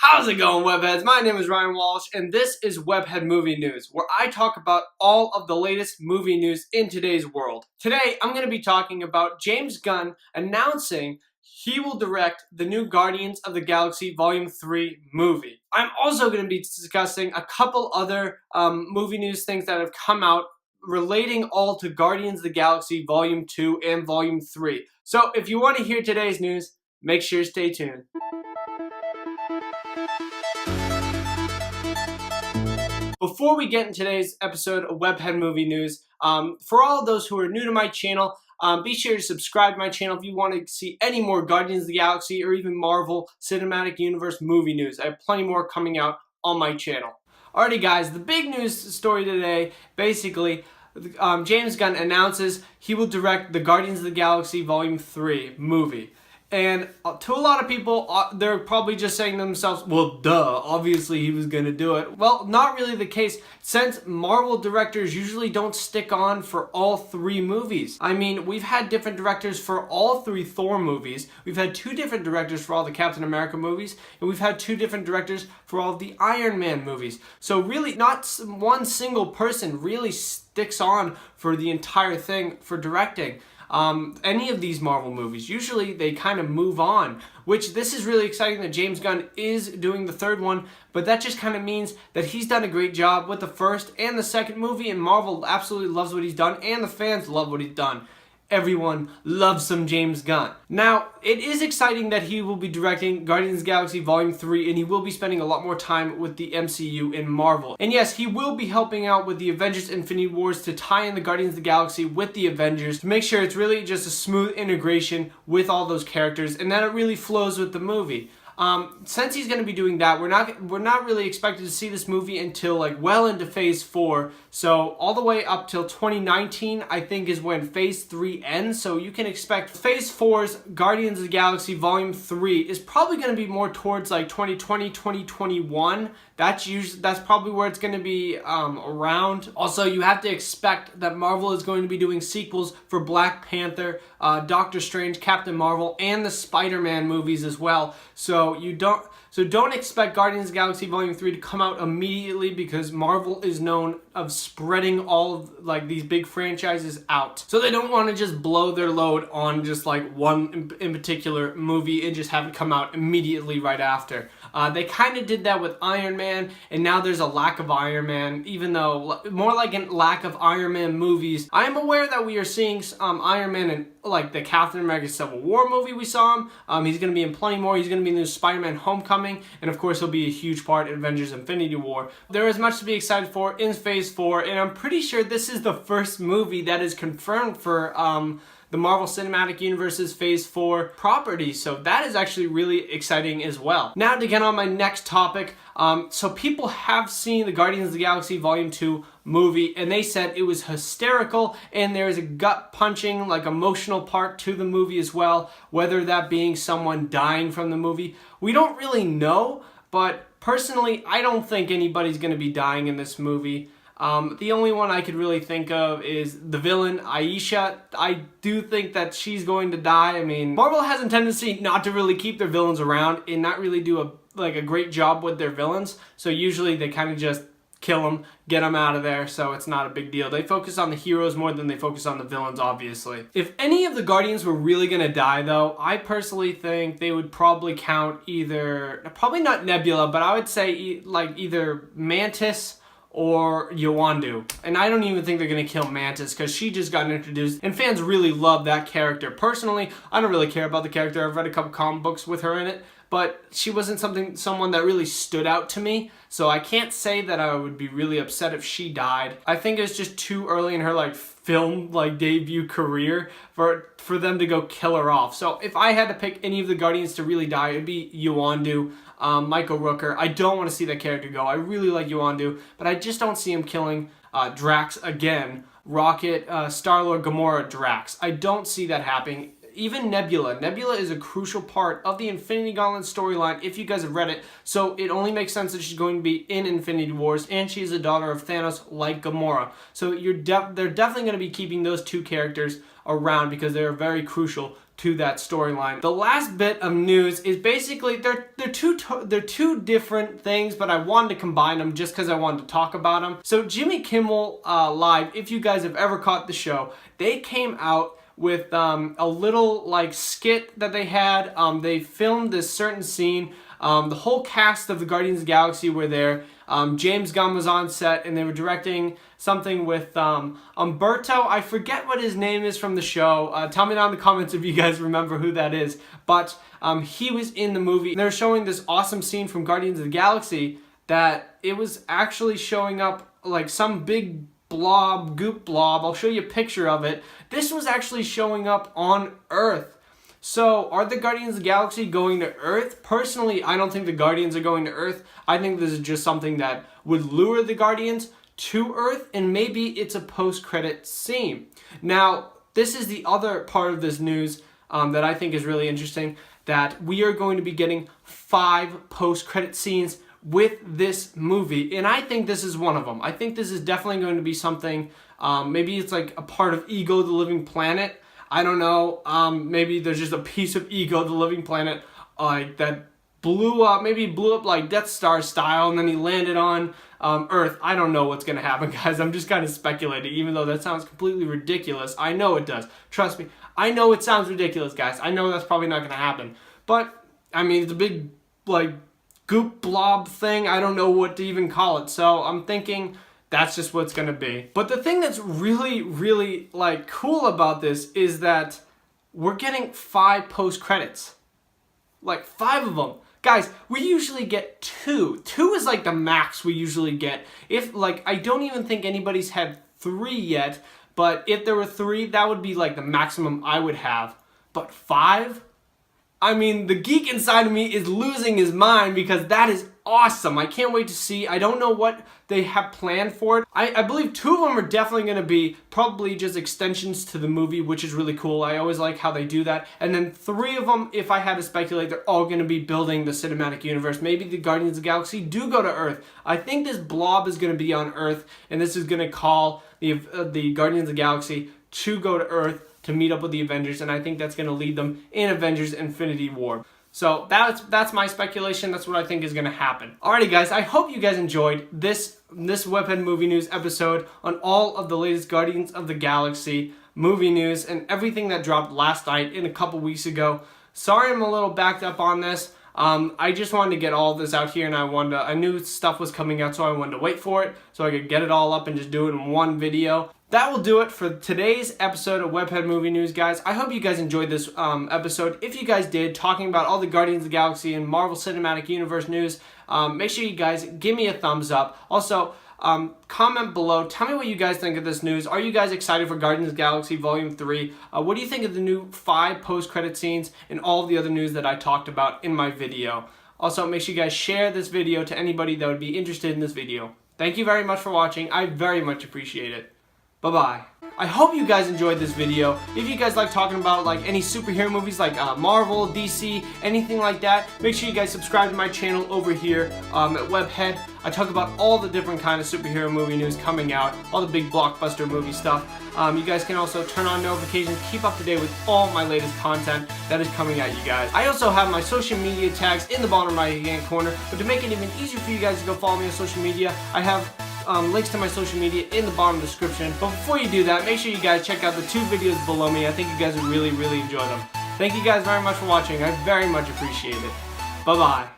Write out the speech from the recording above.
How's it going, Webheads? My name is Ryan Walsh, and this is Webhead Movie News, where I talk about all of the latest movie news in today's world. Today, I'm going to be talking about James Gunn announcing he will direct the new Guardians of the Galaxy Volume 3 movie. I'm also going to be discussing a couple other movie news things that have come out relating all to Guardians of the Galaxy Volume 2 and Volume 3. So if you want to hear today's news, make sure to stay tuned. Before we get in today's episode of Webhead Movie News, for all of those who are new to my channel, be sure to subscribe to my channel if you want to see any more Guardians of the Galaxy or even Marvel Cinematic Universe movie news. I have plenty more coming out on my channel. Alrighty guys, the big news story today, basically, James Gunn announces he will direct the Guardians of the Galaxy Volume 3 movie. And to a lot of people, they're probably just saying to themselves, well, duh, obviously he was going to do it. Well, not really the case, since Marvel directors usually don't stick on for all three movies. I mean, we've had different directors for all three Thor movies, we've had two different directors for all the Captain America movies, and we've had two different directors for all the Iron Man movies. So really, not one single person really sticks on for the entire thing for directing. Any of these Marvel movies. Usually they kind of move on, which this is really exciting that James Gunn is doing the third one, but that just kind of means that he's done a great job with the first and the second movie, and Marvel absolutely loves what he's done, and the fans love what he's done. Everyone loves some James Gunn. Now, it is exciting that he will be directing Guardians of the Galaxy Volume 3, and he will be spending a lot more time with the MCU and Marvel. And yes, he will be helping out with the Avengers Infinity Wars to tie in the Guardians of the Galaxy with the Avengers to make sure it's really just a smooth integration with all those characters and that it really flows with the movie. Since he's going to be doing that, we're not really expected to see this movie until like well into Phase 4. So all the way up till 2019, I think, is when Phase 3 ends. So you can expect Phase 4's Guardians of the Galaxy Volume 3 is probably going to be more towards like 2020, 2021. That's probably where it's going to be around. Also, you have to expect that Marvel is going to be doing sequels for Black Panther, Doctor Strange, Captain Marvel, and the Spider-Man movies as well. So don't expect Guardians of the Galaxy Volume 3 to come out immediately, because Marvel is known of spreading all of like these big franchises out. So they don't want to just blow their load on just like one in particular movie and just have it come out immediately right after. They kind of did that with Iron Man, and now there's a lack of Iron Man, even though more like a lack of Iron Man movies. I am aware that we are seeing Iron Man in like the Captain America Civil War movie we saw him. He's going to be in plenty more. He's going to be in the Spider-Man Homecoming, and of course he'll be a huge part in Avengers Infinity War. There is much to be excited for in Phase 4, and I'm pretty sure this is the first movie that is confirmed for the Marvel Cinematic Universe's Phase 4 property, so that is actually really exciting as well. Now to get on my next topic, so people have seen the Guardians of the Galaxy Volume 2 movie, and they said it was hysterical, and there is a gut-punching, like, emotional part to the movie as well, whether that being someone dying from the movie. We don't really know, but personally, I don't think anybody's going to be dying in this movie. The only one I could really think of is the villain, Aisha. I do think that she's going to die. I mean, Marvel has a tendency not to really keep their villains around and not really do a great job with their villains. So usually they kind of just kill them, get them out of there, so it's not a big deal. They focus on the heroes more than they focus on the villains, obviously. If any of the Guardians were really gonna die, though, I personally think they would probably count probably not Nebula, but I would say like either Mantis or Yondu. And I don't even think they're going to kill Mantis, because she just got introduced and fans really love that character. Personally, I don't really care about the character. I've read a couple comic books with her in it, but she wasn't someone that really stood out to me, so I can't say that I would be really upset if she died. I think it's just too early in her film debut career for them to go kill her off. So if I had to pick any of the Guardians to really die, it'd be Yondu. Michael Rooker. I don't want to see that character go. I really like Yondu, but I just don't see him killing Drax again. Rocket, Star-Lord, Gamora, Drax. I don't see that happening. Even Nebula. Nebula is a crucial part of the Infinity Gauntlet storyline, if you guys have read it, so it only makes sense that she's going to be in Infinity Wars, and she's a daughter of Thanos like Gamora. So they're definitely going to be keeping those two characters around because they're very crucial to that storyline. The last bit of news is basically they're two different things, but I wanted to combine them just because I wanted to talk about them. So Jimmy Kimmel Live, if you guys have ever caught the show, they came out with a little like skit that they had. They filmed this certain scene. The whole cast of the Guardians of the Galaxy were there. James Gunn was on set, and they were directing something with Umberto. I forget what his name is from the show. Tell me down in the comments if you guys remember who that is. But he was in the movie. They're showing this awesome scene from Guardians of the Galaxy that it was actually showing up like some big goop blob. I'll show you a picture of it. This was actually showing up on Earth. So, are the Guardians of the Galaxy going to Earth? Personally, I don't think the Guardians are going to Earth. I think this is just something that would lure the Guardians to Earth, and maybe it's a post-credit scene. Now, this is the other part of this news that I think is really interesting, that we are going to be getting 5 post-credit scenes with this movie, and I think this is one of them. I think this is definitely going to be something, maybe it's like a part of Ego the Living Planet. I don't know, maybe there's just a piece of Ego the Living Planet that blew up like Death Star style, and then he landed on Earth. I don't know what's going to happen, guys. I'm just kind of speculating, even though that sounds completely ridiculous. I know it does. Trust me. I know it sounds ridiculous, guys. I know that's probably not going to happen. But, I mean, it's a big, like, goop blob thing. I don't know what to even call it. So, I'm thinking that's just what's going to be. But the thing that's really, really, like, cool about this is that we're getting 5 post-credits. Like, 5 of them. Guys, we usually get 2. 2 is like the max we usually get. If, like, I don't even think anybody's had 3 yet, but if there were 3, that would be like the maximum I would have. But 5? I mean, the geek inside of me is losing his mind because that is awesome. I can't wait to see. I don't know what they have planned for it. I believe 2 of them are definitely going to be probably just extensions to the movie, which is really cool. I always like how they do that. And then 3 of them, if I had to speculate, they're all going to be building the cinematic universe. Maybe the Guardians of the Galaxy do go to Earth. I think this blob is going to be on Earth, and this is going to call the Guardians of the Galaxy to go to Earth to meet up with the Avengers, and I think that's going to lead them in Avengers Infinity War. So that's my speculation. That's what I think is going to happen. Alrighty, guys, I hope you guys enjoyed this Webhead Movie News episode on all of the latest Guardians of the Galaxy movie news and everything that dropped last night and a couple weeks ago. Sorry I'm a little backed up on this. I just wanted to get all of this out here, and I knew stuff was coming out, so I wanted to wait for it so I could get it all up and just do it in one video. That will do it for today's episode of Webhead Movie News, guys. I hope you guys enjoyed this episode. If you guys did, talking about all the Guardians of the Galaxy and Marvel Cinematic Universe news, make sure you guys give me a thumbs up. Also, comment below. Tell me what you guys think of this news. Are you guys excited for Guardians of the Galaxy Volume 3? What do you think of the new 5 post-credit scenes and all of the other news that I talked about in my video? Also, make sure you guys share this video to anybody that would be interested in this video. Thank you very much for watching. I very much appreciate it. Bye-bye. I hope you guys enjoyed this video. If you guys like talking about like any superhero movies like Marvel, DC, anything like that, make sure you guys subscribe to my channel over here at Webhead. I talk about all the different kind of superhero movie news coming out, all the big blockbuster movie stuff. You guys can also turn on notifications, keep up to date with all my latest content that is coming at you guys. I also have my social media tags in the bottom right hand corner, but to make it even easier for you guys to go follow me on social media, I have links to my social media in the bottom description. But before you do that, make sure you guys check out the 2 videos below me. I think you guys would really, really enjoy them. Thank you guys very much for watching. I very much appreciate it. Bye-bye.